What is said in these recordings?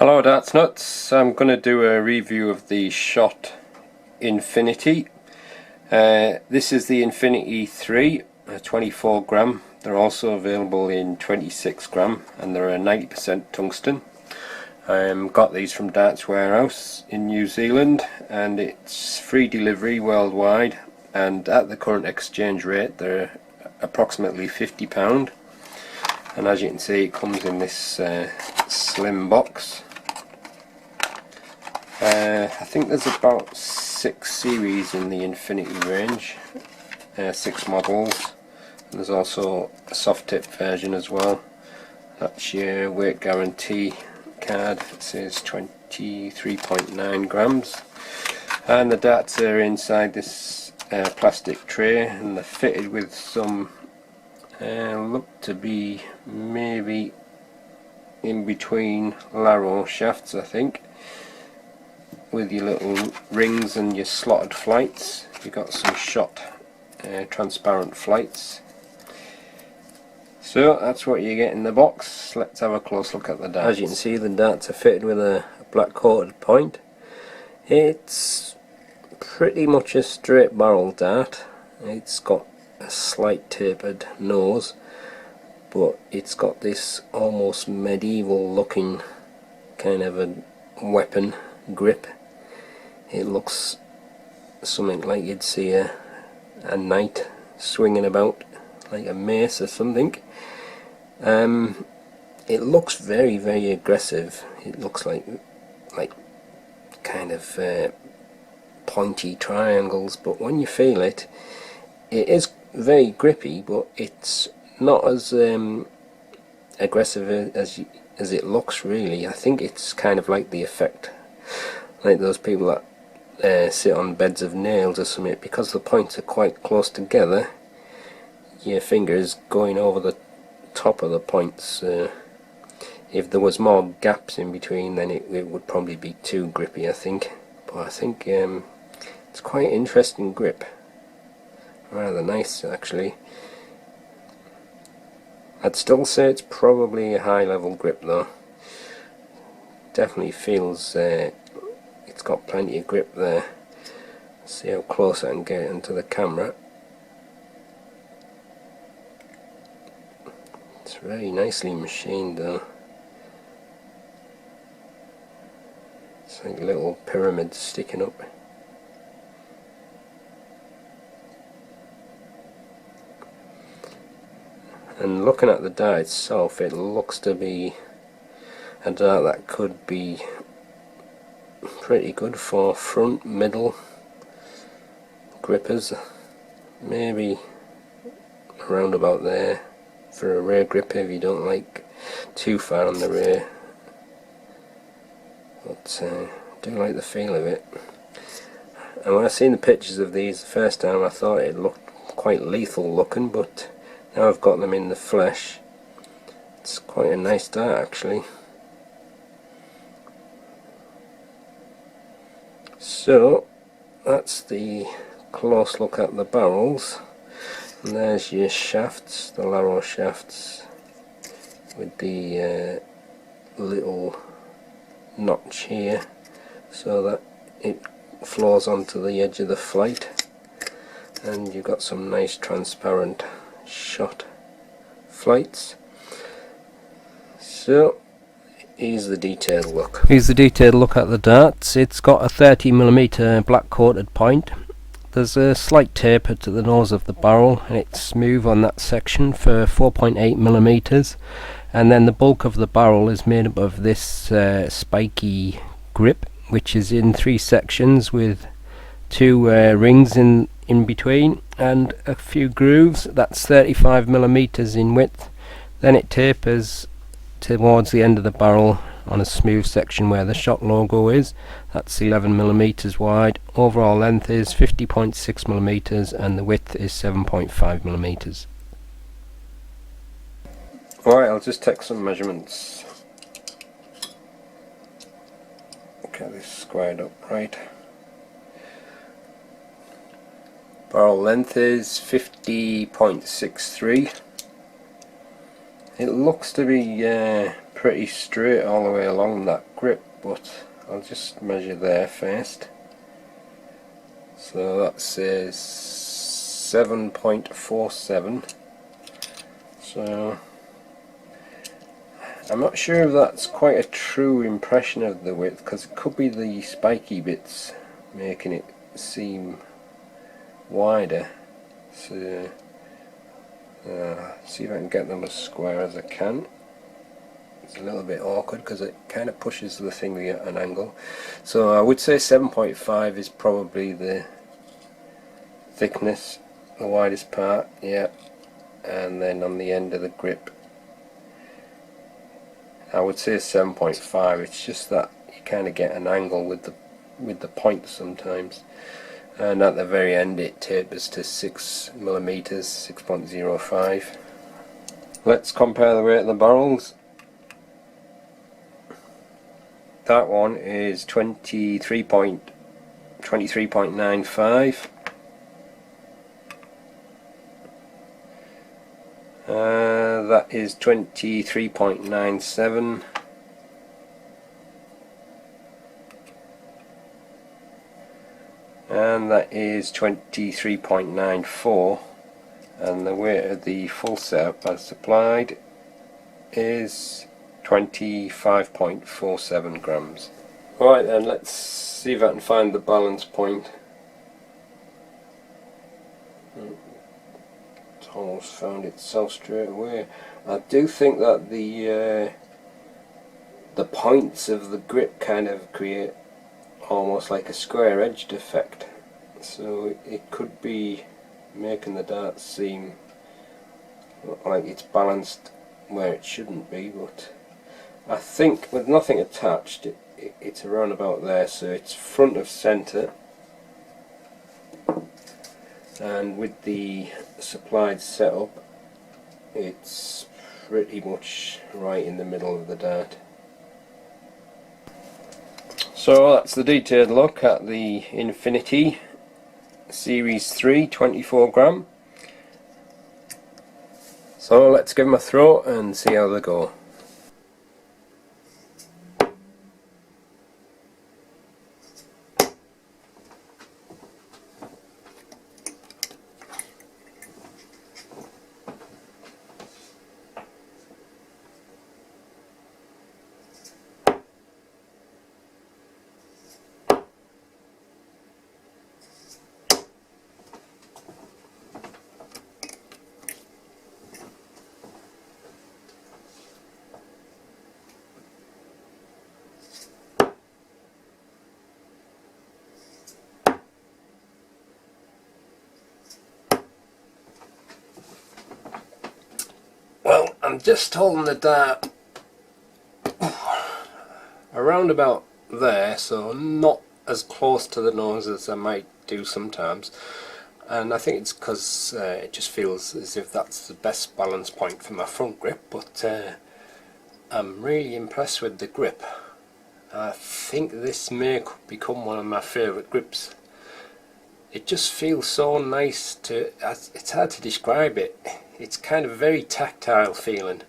Hello Darts Nutz, I'm going to do a review of the Shot Infinity. This is the Infinity 3, 24 gram. They're also available in 26 gram and they're a 90% tungsten. Got these from Darts Warehouse in New Zealand and it's free delivery worldwide, and at the current exchange rate they're approximately £50. And as you can see, it comes in this slim box. I think there's about 6 series in the Infinity range, 6 models, and there's also a soft tip version as well. That's your weight guarantee card. It says 23.9 grams, and the darts are inside this plastic tray, and they're fitted with some look to be maybe in between Laro shafts, I think, with your little rings and your slotted flights. You've got some Shot transparent flights. So that's what you get in the box. Let's have a close look at the darts. As you can see, the darts are fitted with a black coated point. It's pretty much a straight barrel dart. It's got a slight tapered nose, but it's got this almost medieval looking kind of a weapon grip. It looks something like you'd see a knight swinging about like a mace or something. It looks very, very aggressive. It looks like kind of pointy triangles, but when you feel it, it is very grippy, but it's not as aggressive as it looks, really. I think it's kind of like the effect, like those people that sit on beds of nails or something. Because the points are quite close together, your finger is going over the top of the points. If there was more gaps in between, then it would probably be too grippy, I think. But I think it's quite interesting grip. Rather nice, actually. I'd still say it's probably a high level grip though. Definitely feels it's got plenty of grip there. See how close I can get into the camera. It's very nicely machined though. It's like little pyramids sticking up. And looking at the dart itself, it looks to be a dart that could be pretty good for front, middle grippers. Maybe around about there for a rear gripper if you don't like too far on the rear. But I do like the feel of it. And when I seen the pictures of these the first time, I thought it looked quite lethal looking, but now I've got them in the flesh, it's quite a nice dart actually. So that's the close look at the barrels, and there's your shafts, the Laro shafts with the little notch here so that it flows onto the edge of the flight, and you've got some nice transparent Shot flights. So here's the detailed look. Here's the detailed look at the darts. It's got a 30mm black coated point. There's a slight taper to the nose of the barrel, and it's smooth on that section for 4.8mm, and then the bulk of the barrel is made up of this spiky grip, which is in 3 sections with 2 rings in between and a few grooves. That's 35mm in width. Then it tapers towards the end of the barrel on a smooth section where the Shot logo is. That's 11mm wide. Overall length is 50.6mm and the width is 7.5mm. Alright, I'll just take some measurements. Get this squared up right. Barrel length is 50.63 It looks to be pretty straight all the way along that grip, but I'll just measure there first. So that says 7.47. So I'm not sure if that's quite a true impression of the width, because it could be the spiky bits making it seem wider. So see if I can get them as square as I can. It's a little bit awkward because it kind of pushes the thing at an angle. So I would say 7.5 is probably the thickness, the widest part, yeah. And then on the end of the grip, I would say 7.5. It's just that you kind of get an angle with the point sometimes. And at the very end it tapers to 6mm, 6.05. Let's compare the weight of the barrels. That one is 23.95. That is 23.97. And that is 23.94. And the weight of the full setup as supplied is 25.47 grams. Right then, let's see if I can find the balance point. It's almost found itself straight away. I do think that the points of the grip kind of create almost like a square edged effect, so it could be making the dart seem like it's balanced where it shouldn't be, but I think with nothing attached it's around about there, so it's front of centre, and with the supplied setup it's pretty much right in the middle of the dart. So that's the detailed look at the Infinity Series 3 24 gram. So let's give them a throw and see how they go. Well, I'm just holding the dart around about there, so not as close to the nose as I might do sometimes, and I think it's because it just feels as if that's the best balance point for my front grip, but I'm really impressed with the grip. I think this may become one of my favourite grips. It just feels so nice it's hard to describe it. It's kind of very tactile feeling.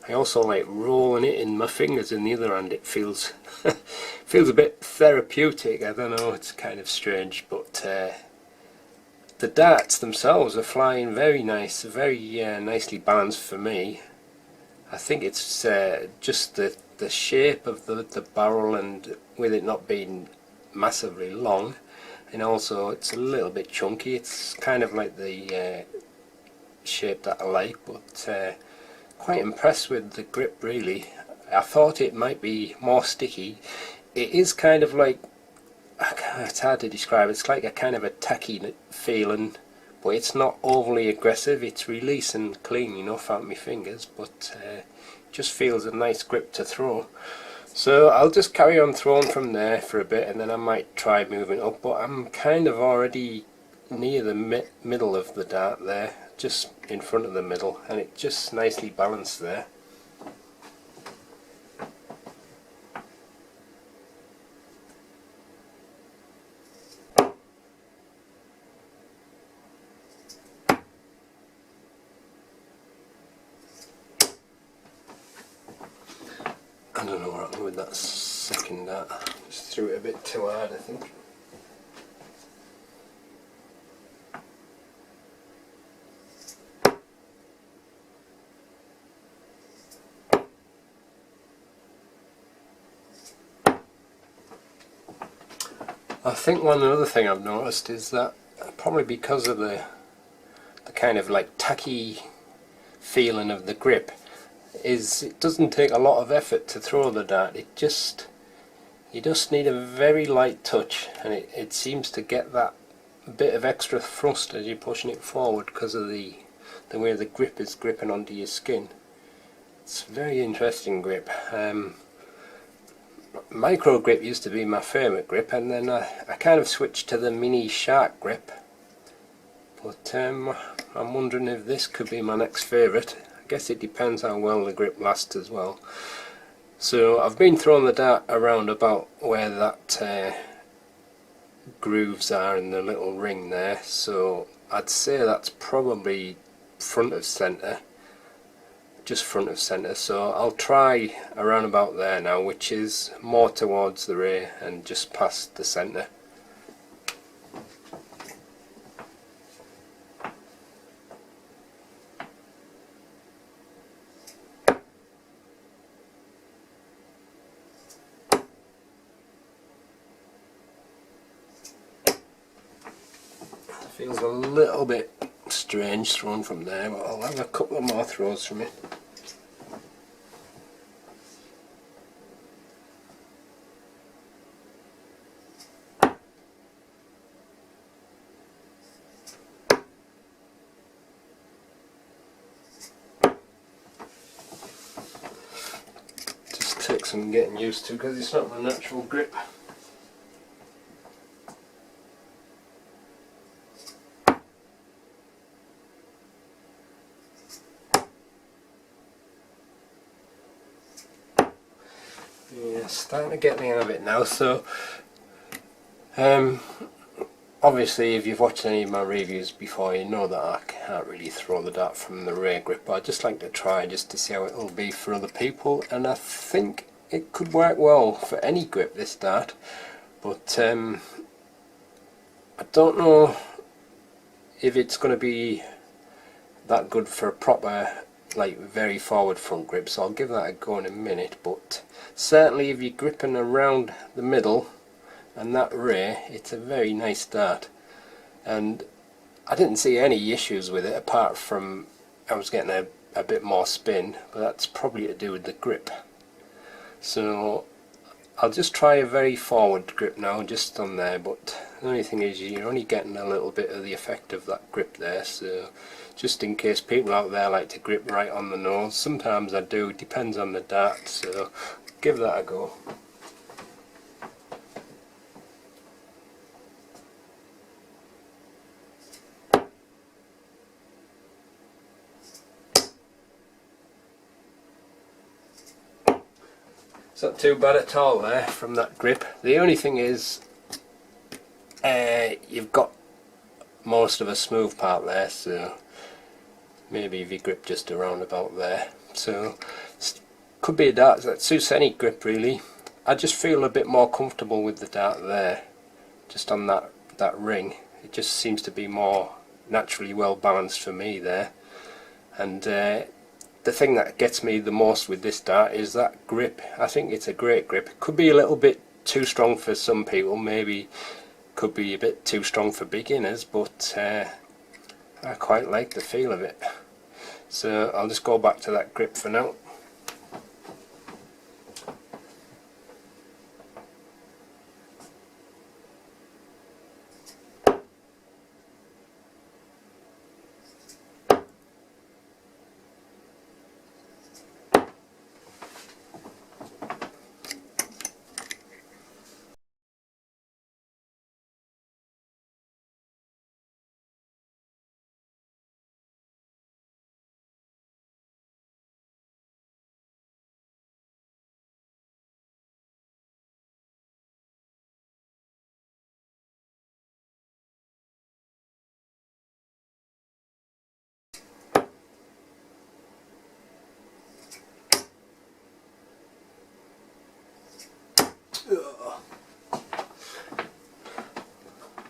I also like rolling it in my fingers in the other hand. It feels feels a bit therapeutic. I don't know, it's kind of strange, but the darts themselves are flying very nice, very nicely balanced for me. I think it's just the shape of the barrel, and with it not being massively long, and also it's a little bit chunky. It's kind of like the shape that I like, but quite impressed with the grip really. I thought it might be more sticky. It is kind of like, it's hard to describe, it's like a kind of a tacky feeling, but it's not overly aggressive. It's releasing clean enough out my fingers, but just feels a nice grip to throw. So I'll just carry on throwing from there for a bit, and then I might try moving up, but I'm kind of already near the middle of the dart there, just in front of the middle, and it just nicely balanced there. I don't know what happened with that second dart. Just threw it a bit too hard, I think. I think one other thing I've noticed is that probably because of the kind of like tacky feeling of the grip, is it doesn't take a lot of effort to throw the dart. You just need a very light touch, and it seems to get that bit of extra thrust as you're pushing it forward because of the way the grip is gripping onto your skin. It's a very interesting grip. Micro grip used to be my favourite grip, and then I kind of switched to the mini shark grip, but I'm wondering if this could be my next favourite. I guess it depends how well the grip lasts as well. So I've been throwing the dart around about where that grooves are in the little ring there, so I'd say that's probably front of centre, just front of centre. So I'll try around about there now, which is more towards the rear and just past the centre. Feels a little bit strange thrown from there, but I'll have a couple of more throws from it. Just takes some getting used to because it's not my natural grip. Yeah, starting to get the hang of it now. So obviously if you've watched any of my reviews before, you know that I can't really throw the dart from the rear grip, but I'd just like to try just to see how it'll be for other people, and I think it could work well for any grip, this dart, but I don't know if it's going to be that good for a proper, like, very forward front grip, so I'll give that a go in a minute. But certainly if you're gripping around the middle and that rear, it's a very nice dart, and I didn't see any issues with it apart from I was getting a bit more spin, but that's probably to do with the grip. So I'll just try a very forward grip now, just on there, but the only thing is you're only getting a little bit of the effect of that grip there, so just in case people out there like to grip right on the nose, sometimes I do, it depends on the dart, so give that a go. It's not too bad at all there from that grip. The only thing is you've got most of a smooth part there, so maybe if you grip just around about there. So could be a dart that suits any grip really. I just feel a bit more comfortable with the dart there, just on that ring. It just seems to be more naturally well balanced for me there. And the thing that gets me the most with this dart is that grip. I think it's a great grip. It could be a little bit too strong for some people, maybe could be a bit too strong for beginners, but I quite like the feel of it. So I'll just go back to that grip for now.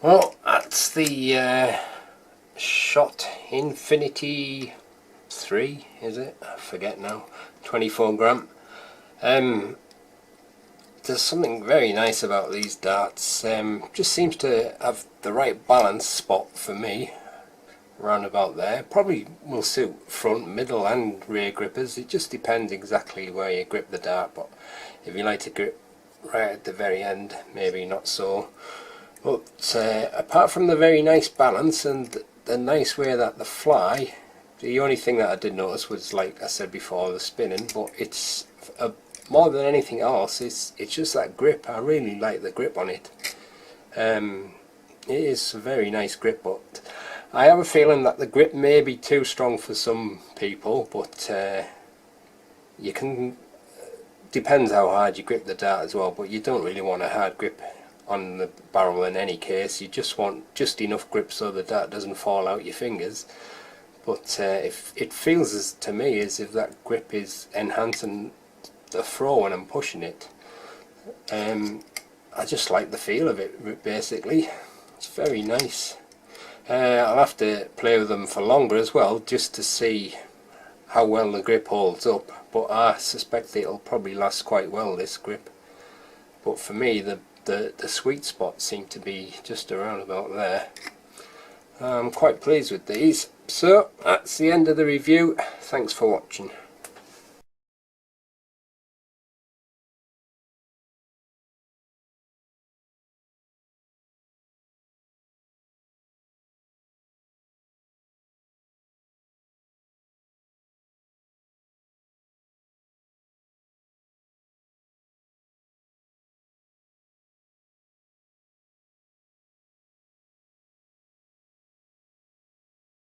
Well, that's the Shot Infinity 3, is it? I forget now. 24 gram. There's something very nice about these darts. Just seems to have the right balance spot for me. Round about there. Probably will suit front, middle and rear grippers. It just depends exactly where you grip the dart, but if you like to grip right at the very end, maybe not so. But apart from the very nice balance and the nice way that they fly, the only thing that I did notice was, like I said before, the spinning, but it's more than anything else, it's just that grip. I really like the grip on it. It is a very nice grip, but I have a feeling that the grip may be too strong for some people, but you can, depends how hard you grip the dart as well, but you don't really want a hard grip on the barrel in any case. You just want just enough grip so the dart doesn't fall out your fingers. But if it feels to me as if that grip is enhancing the throw when I'm pushing it. I just like the feel of it, basically. It's very nice. I'll have to play with them for longer as well, just to see how well the grip holds up, but I suspect it'll probably last quite well, this grip. But for me, the sweet spot seemed to be just around about there. I'm quite pleased with these. So that's the end of the review. Thanks for watching.